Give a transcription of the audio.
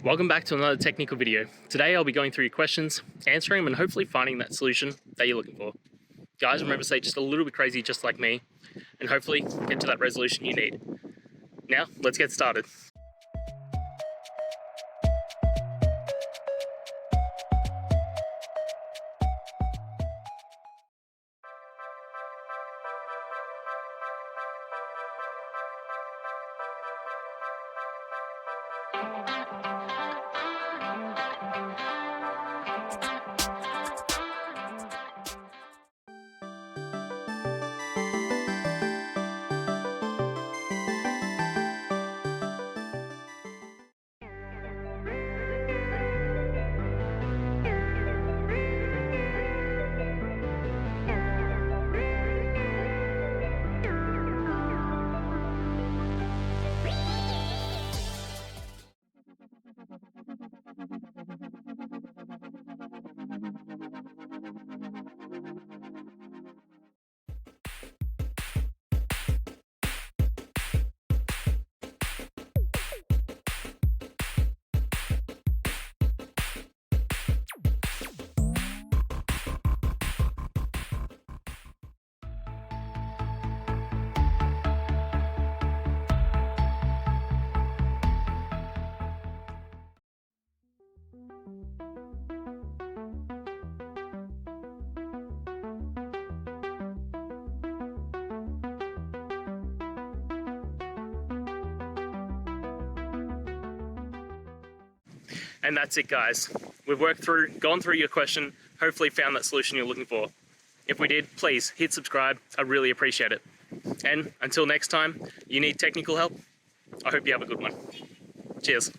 Welcome back to another technical video. Today I'll be going through your questions, answering them and hopefully finding that solution that you're looking for. Guys, remember to stay just a little bit crazy just like me and hopefully get to that resolution you need. Now, let's get started. And that's it, guys. We've gone through your question, hopefully found that solution you're looking for. If we did, please hit subscribe. I really appreciate it. And until next time, you need technical help, I hope you have a good one. Cheers.